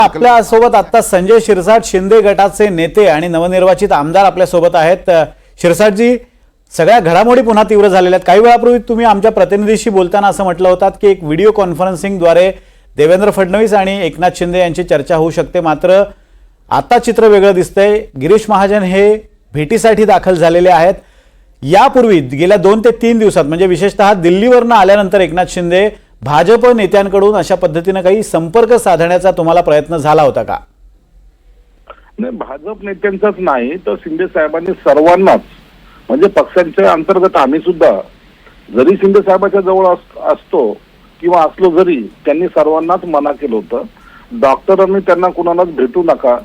आपल्या सोबत आता संजय शिरसाट शिंदे गटाचे नेते आणि नवनिर्वाचित आमदार आपल्या सोबत आहेत। शिरसाटजी, सगळ्या घडामोडी पुन्हा तीव्र झालेल्या आहेत। काही वेळापूर्वी तुम्ही आमच्या प्रतिनिधीशी बोलताना असं म्हटलं होतं की एक व्हिडिओ कॉन्फरन्सिंगद्वारे देवेंद्र फडणवीस आणि एकनाथ शिंदे यांची चर्चा होऊ शकते, मात्र आता चित्र वेगळं दिसतंय। गिरीश महाजन हे भेटीसाठी दाखल झालेले आहेत। यापूर्वी गेल्या 2 ते 3 दिवसात म्हणजे विशेषतः दिल्लीवरून आल्यानंतर एकनाथ शिंदे भाजप नेत्यांकडून अशा पद्धतीने काही संपर्क साधण्याचा तुम्हाला प्रयत्न झाला होता का? नाही, भाजप नेत्यांचाच नाही तर शिंदे साहेबांनी सर्वांनाच, म्हणजे पक्षांच्या अंतर्गत आम्ही सुद्धा जरी शिंदे साहेबांच्या जवळ असतो किंवा असलो जरी, त्यांनी सर्वांनाच मना केलं होतं। डॉक्टरांनी त्यांना कुणालाच भेटू नका,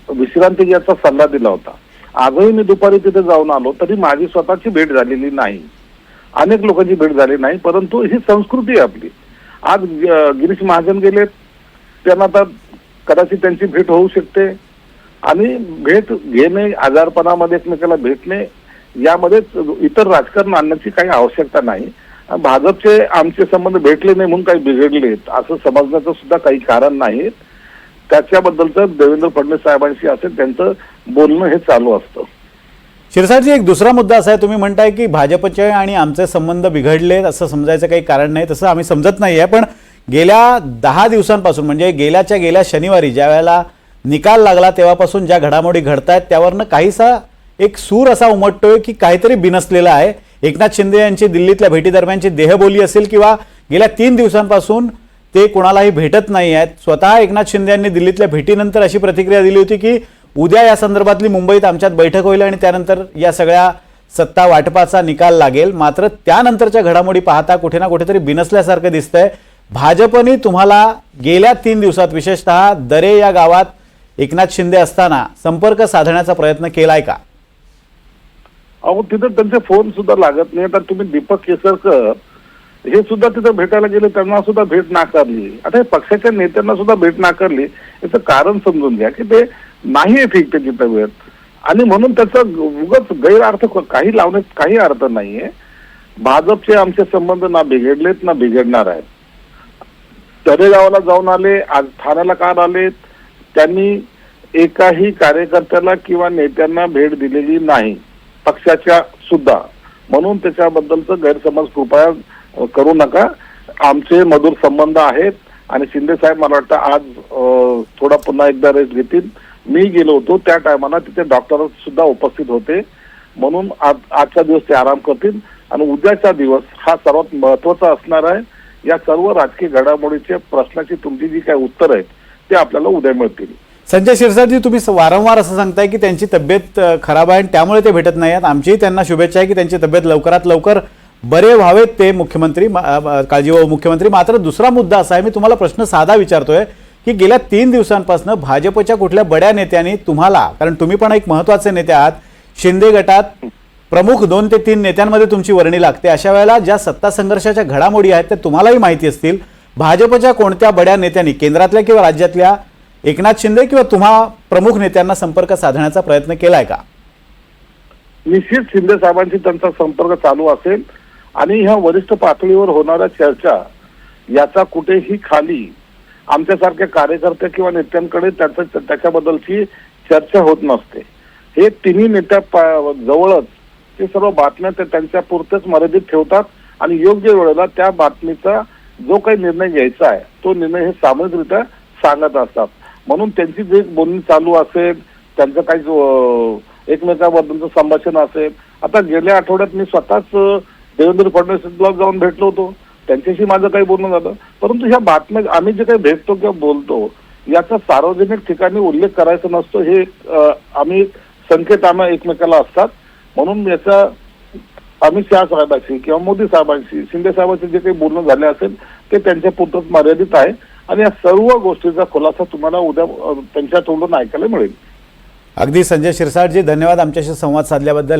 विश्रांती घ्यायचा सल्ला दिला होता। आजही मी दुपारी तिथे जाऊन आलो तरी माझी स्वतःची भेट झालेली नाही, अनेक लोकांची भेट झाली नाही, परंतु ही संस्कृती आहे आपली। आज गिरीश महाजन गेले, त्यांना तर कदाचित त्यांची भेट होऊ शकते आणि भेट घेणे, आजारपणामध्ये एकमेकाला भेटणे यामध्ये इतर राजकारण आणण्याची काही आवश्यकता नाही। भाजपचे आमचे संबंध भेटले नाही म्हणून काही बिघडलेत असं समजण्याचं सुद्धा काही कारण नाही। त्याच्याबद्दलचं देवेंद्र फडणवीस साहेबांशी असेल त्यांचं बोलणं हे चालू असतं। शिरसाटजी, एक दुसरा मुद्दा असा आहे, तुम्ही म्हणताय की भाजपचे आणि आमचे संबंध बिघडले असं समजायचं काही कारण नाही, तसं आम्ही समजत नाहीये। पण गेल्या 10 दिवसांपासून म्हणजे गेल्या शनिवारी ज्या वेळेला निकाल लागला तेव्हापासून ज्या घडामोडी घडतायत त्यावरनं काहीसा एक सूर असा उमटतोय की काहीतरी बिनसलेला आहे। एकनाथ शिंदे यांची दिल्लीतल्या भेटीदरम्यानची देहबोली असेल किंवा गेल्या 3 दिवसांपासून ते कोणालाही भेटत नाही आहेत। स्वतः एकनाथ शिंदे यांनी दिल्लीतल्या भेटीनंतर अशी प्रतिक्रिया दिली होती की उद्या या संदर्भातली मुंबईत आमच्यात बैठक होईल आणि त्यानंतर या सगळ्या सत्ता वाटपाचा निकाल लागेल। मात्र त्यानंतरच्या घडामोडी पाहता कुठे ना कुठेतरी बिनसल्यासारखं दिसतंय। भाजपने तुम्हाला गेल्या 3 दिवसात विशेषतः दरे या गावात एकनाथ शिंदे असताना संपर्क साधण्याचा प्रयत्न केलाय का? अहो, तिथे त्यांचे फोन सुद्धा लागत नाही। तर तुम्ही दीपक केसरकर हे सुद्धा तिथे भेटायला गेले, त्यांना सुद्धा भेट नाकारली। आता हे पक्षाच्या नेत्यांना सुद्धा भेट नाकारली, याचं कारण समजून घ्या की ते नाही ठीक ते तिथे वेळ, आणि म्हणून त्याचा उगाच गैरअर्थ काही लावण्यात काही अर्थ नाहीये। भाजपचे आमचे संबंध ना बिघडलेत ना बिघडणार आहेत। तळेगावला जाऊन आले, आज ठाण्याला का आले, त्यांनी एकाही कार्यकर्त्याला किंवा नेत्यांना भेट दिलेली नाही, पक्षाच्या सुद्धा। म्हणून त्याच्याबद्दलचं गैरसमज कृपया करू नका। आमचे मधुर संबंध आहेत आणि शिंदे साहेब मला वाटतं आज थोडा पुन्हा एकदा रेस्ट घेतील। मी गेलो होतो त्या टायमाला तिथे डॉक्टर सुद्धा उपस्थित होते, म्हणून आजचा दिवस ते आराम करतील आणि उद्याचा दिवस हा सर्वात महत्वाचा असणार आहे। या सर्व राजकीय घडामोडीच्या प्रश्नाची तुमची जी काही उत्तर आहेत ते आपल्याला उद्या मिळतील। संजय शिरसाटजी, तुम्ही वारंवार असं सांगताय की त्यांची तब्येत खराब आहे आणि त्यामुळे ते भेटत नाही आहेत। आमचीही त्यांना शुभेच्छा आहे की त्यांची तब्येत लवकरात लवकर बरे व्हावेत ते मुख्यमंत्री, काळजीवाहू मुख्यमंत्री। मात्र दुसरा मुद्दा असा आहे, मी तुम्हाला प्रश्न साधा विचारतोय की गेल्या 3 दिवसांपासून भाजपच्या कुठल्या बड्या नेत्यांनी तुम्हाला, कारण तुम्ही पण एक महत्त्वाचे नेते आहात, शिंदे गटात प्रमुख 2 ते 3 नेत्यांमध्ये तुमची वर्णी लागते, अशा वेळेला ज्या सत्ता संघर्षाच्या घडामोडी आहेत त्या तुम्हालाही माहिती असतील, भाजपच्या कोणत्या बड्या नेत्यांनी केंद्रातल्या किंवा राज्यातल्या एकनाथ शिंदे किंवा तुम्हा प्रमुख नेत्यांना संपर्क साधण्याचा प्रयत्न केलाय का? निश्चित शिंदे साहेबांशी त्यांचा संपर्क चालू असेल आणि ह्या वरिष्ठ पातळीवर होणाऱ्या चर्चा याचा कुठेही खाली आमच्यासारख्या कार्यकर्ते किंवा नेत्यांकडे त्याच्याबद्दलची चर्चा होत नसते। हे तिन्ही नेत्या जवळच ते सर्व बातम्या ते त्यांच्या पुरतेच मर्यादित ठेवतात आणि योग्य वेळेला त्या बातमीचा जो काही निर्णय घ्यायचा आहे तो निर्णय हे सामूहिकरित्या सांगत असतात। म्हणून त्यांची जे बोलणी चालू असेल, त्यांचं काही एकमेकांबद्दलचं संभाषण असेल, आता गेल्या आठवड्यात मी स्वतःच देवेंद्र फडणवीस जाऊन भेटलो होतो, त्यांच्याशी माझं काही बोलणं झालं। परंतु ह्या बातम्या आम्ही जे काही भेटतो किंवा बोलतो याचा सार्वजनिक ठिकाणी उल्लेख करायचा नसतो, हे आम्ही संकेत एकमेकाला असतात। म्हणून याचा अमित शहा साहेबांशी किंवा मोदी साहेबांशी, शिंदे साहेबांशी जे काही बोलणं झाले असेल ते त्यांच्या पुरतच मर्यादित आहे आणि या सर्व गोष्टीचा खुलासा तुम्हाला उद्या त्यांच्या तोंडून ऐकायला मिळेल। अगदी संजय शिरसाटजी, धन्यवाद आमच्याशी संवाद साधल्याबद्दल।